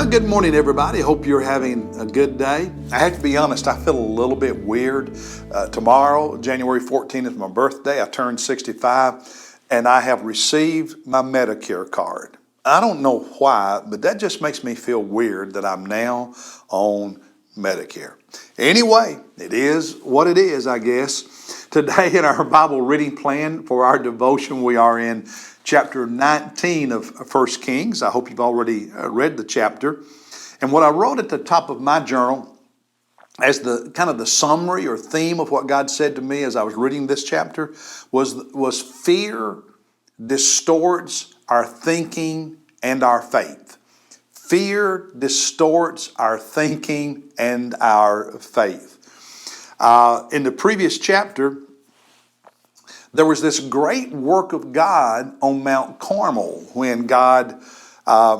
Good morning, everybody. Hope you're having a good day. I have to be honest, I feel a little bit weird. Tomorrow, January 14th, is my birthday. I turned 65, and I have received my Medicare card. I don't know why, but that just makes me feel weird that I'm now on Medicare. Anyway, it is what it is, I guess. Today in our Bible reading plan for our devotion, we are in chapter 19 of 1 Kings. I hope you've already read the chapter. And what I wrote at the top of my journal as the kind of the summary or theme of what God said to me as I was reading this chapter was fear distorts our thinking and our faith. Fear distorts our thinking and our faith. In the previous chapter, there was this great work of God on Mount Carmel when God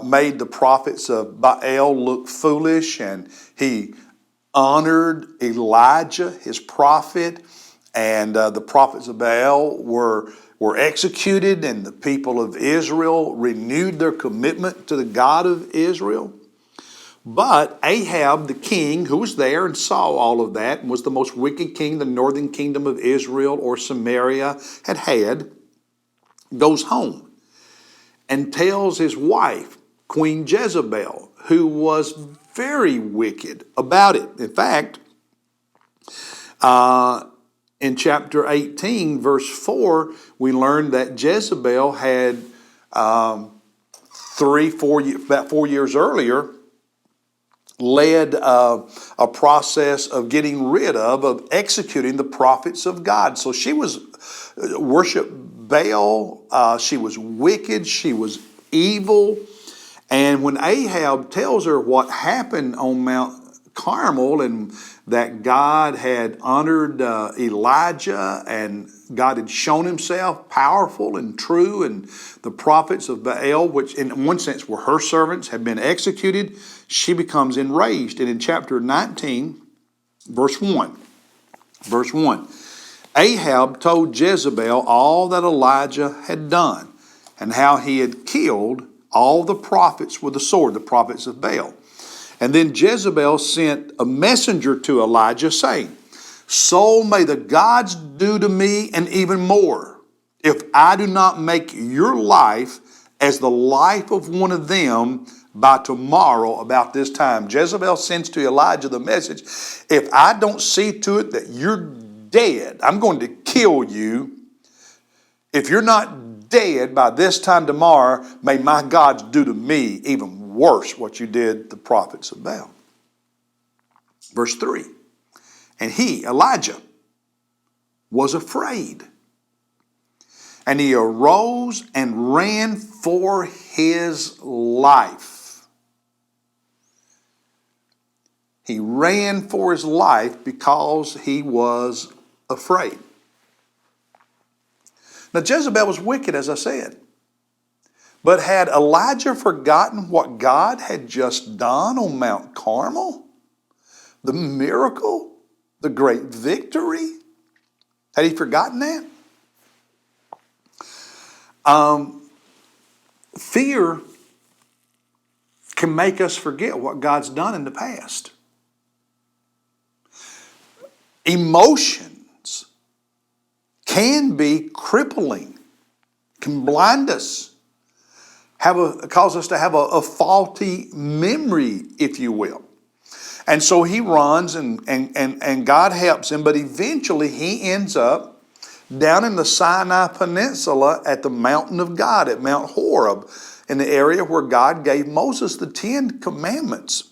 made the prophets of Baal look foolish, and he honored Elijah, his prophet, and the prophets of Baal were executed, and the people of Israel renewed their commitment to the God of Israel. But Ahab, the king, who was there and saw all of that, and was the most wicked king the northern kingdom of Israel or Samaria had, goes home and tells his wife, Queen Jezebel, who was very wicked, about it. In fact, in chapter 18, verse 4, we learned that Jezebel had about 4 years earlier, led a process of getting rid of executing the prophets of God. So she was worshiped Baal. She was wicked. She was evil. And when Ahab tells her what happened on Mount Carmel and that God had honored Elijah and God had shown himself powerful and true, and the prophets of Baal, which in one sense were her servants, had been executed, she becomes enraged. And in chapter 19, verse 1, Ahab told Jezebel all that Elijah had done and how he had killed all the prophets with the sword, the prophets of Baal. And then Jezebel sent a messenger to Elijah saying, "So may the gods do to me and even more, if I do not make your life as the life of one of them by tomorrow about this time." Jezebel sends to Elijah the message, if I don't see to it that you're dead, I'm going to kill you. If you're not dead by this time tomorrow, may my gods do to me even worse what you did the prophets of Baal. Verse 3, and he, Elijah, was afraid, and he arose and ran for his life. He ran for his life because he was afraid. Now Jezebel was wicked, as I said. But had Elijah forgotten what God had just done on Mount Carmel? The miracle, the great victory? Had he forgotten that? Fear can make us forget what God's done in the past. Emotions can be crippling, can blind us, cause us to have a faulty memory, if you will. And so he runs and God helps him, but eventually he ends up down in the Sinai Peninsula at the mountain of God, at Mount Horeb, in the area where God gave Moses the 10 Commandments.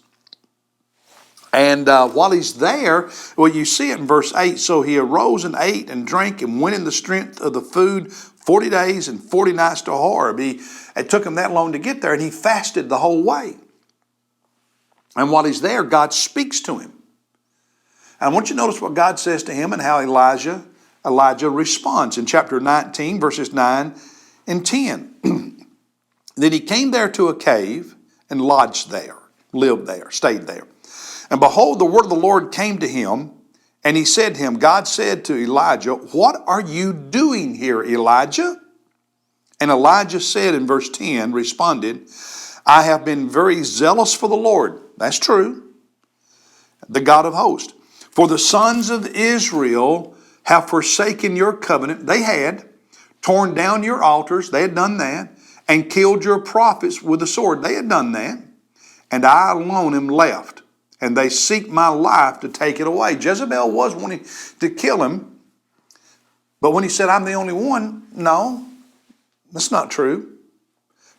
And while he's there, well, you see it in verse 8, so he arose and ate and drank and went in the strength of the food 40 days and 40 nights to Horeb. It took him that long to get there, and he fasted the whole way. And while he's there, God speaks to him. And I want you to notice what God says to him and how Elijah responds in chapter 19, verses 9 and 10. Then he came there to a cave and lodged there, lived there, stayed there. And behold, the word of the Lord came to him, and he said to him, God said to Elijah, what are you doing here, Elijah? And Elijah said in verse 10, responded, I have been very zealous for the Lord. That's true. The God of hosts. For the sons of Israel have forsaken your covenant. They had torn down your altars. They had done that. And killed your prophets with the sword. They had done that. And I alone am left. And they seek my life to take it away. Jezebel was wanting to kill him. But when he said, I'm the only one, no, that's not true.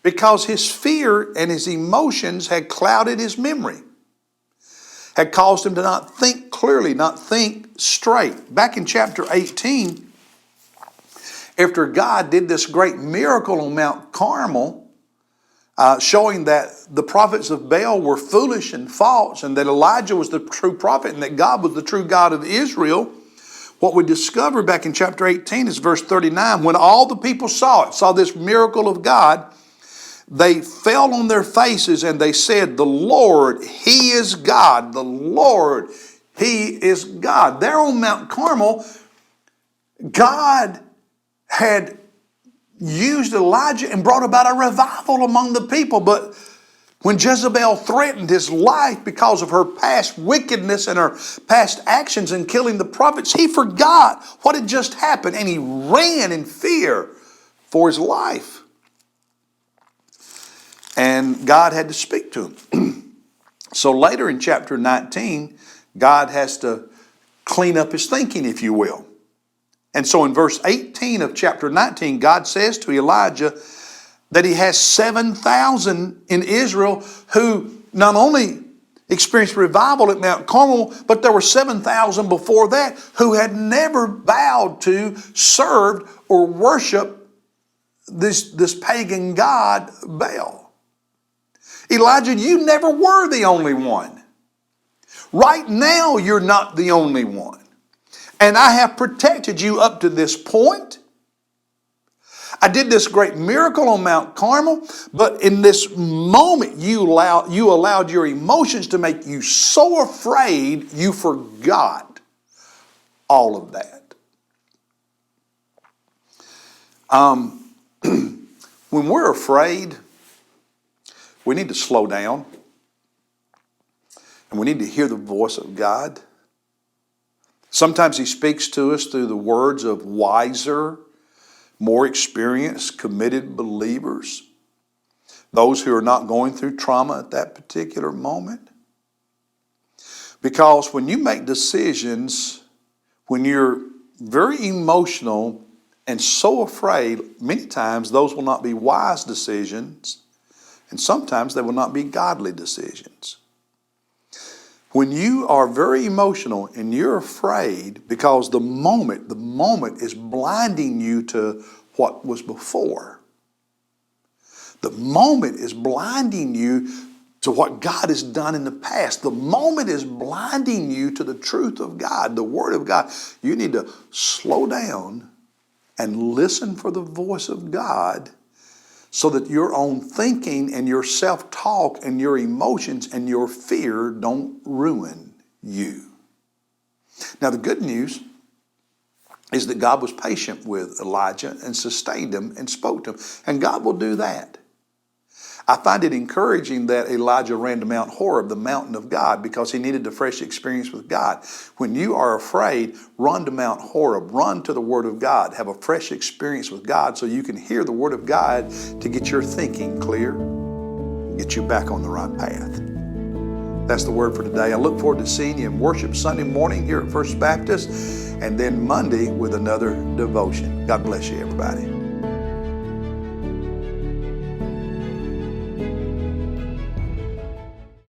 Because his fear and his emotions had clouded his memory. Had caused him to not think clearly, not think straight. Back in chapter 18, after God did this great miracle on Mount Carmel, showing that the prophets of Baal were foolish and false, and that Elijah was the true prophet, and that God was the true God of Israel, what we discover back in chapter 18 is verse 39. When all the people saw it, saw this miracle of God, they fell on their faces and they said, the Lord, He is God. The Lord, He is God. There on Mount Carmel, God had used Elijah and brought about a revival among the people. But when Jezebel threatened his life because of her past wickedness and her past actions in killing the prophets, he forgot what had just happened and he ran in fear for his life. And God had to speak to him. So later in chapter 19, God has to clean up his thinking, if you will. And so in verse 18 of chapter 19, God says to Elijah that he has 7,000 in Israel who not only experienced revival at Mount Carmel, but there were 7,000 before that who had never bowed to, served, or worshiped this pagan god Baal. Elijah, you never were the only one. Right now, you're not the only one. And I have protected you up to this point. I did this great miracle on Mount Carmel, but in this moment you allowed your emotions to make you so afraid you forgot all of that. When we're afraid, we need to slow down and we need to hear the voice of God. Sometimes He speaks to us through the words of wiser, more experienced, committed believers. Those who are not going through trauma at that particular moment. Because when you make decisions, when you're very emotional and so afraid, many times those will not be wise decisions, and sometimes they will not be godly decisions. When you are very emotional and you're afraid because the moment is blinding you to what was before. The moment is blinding you to what God has done in the past. The moment is blinding you to the truth of God, the Word of God. You need to slow down and listen for the voice of God so that your own thinking and your self-talk and your emotions and your fear don't ruin you. Now, the good news is that God was patient with Elijah and sustained him and spoke to him. And God will do that. I find it encouraging that Elijah ran to Mount Horeb, the mountain of God, because he needed a fresh experience with God. When you are afraid, run to Mount Horeb, run to the Word of God, have a fresh experience with God so you can hear the Word of God to get your thinking clear, get you back on the right path. That's the word for today. I look forward to seeing you in worship Sunday morning here at First Baptist, and then Monday with another devotion. God bless you, everybody.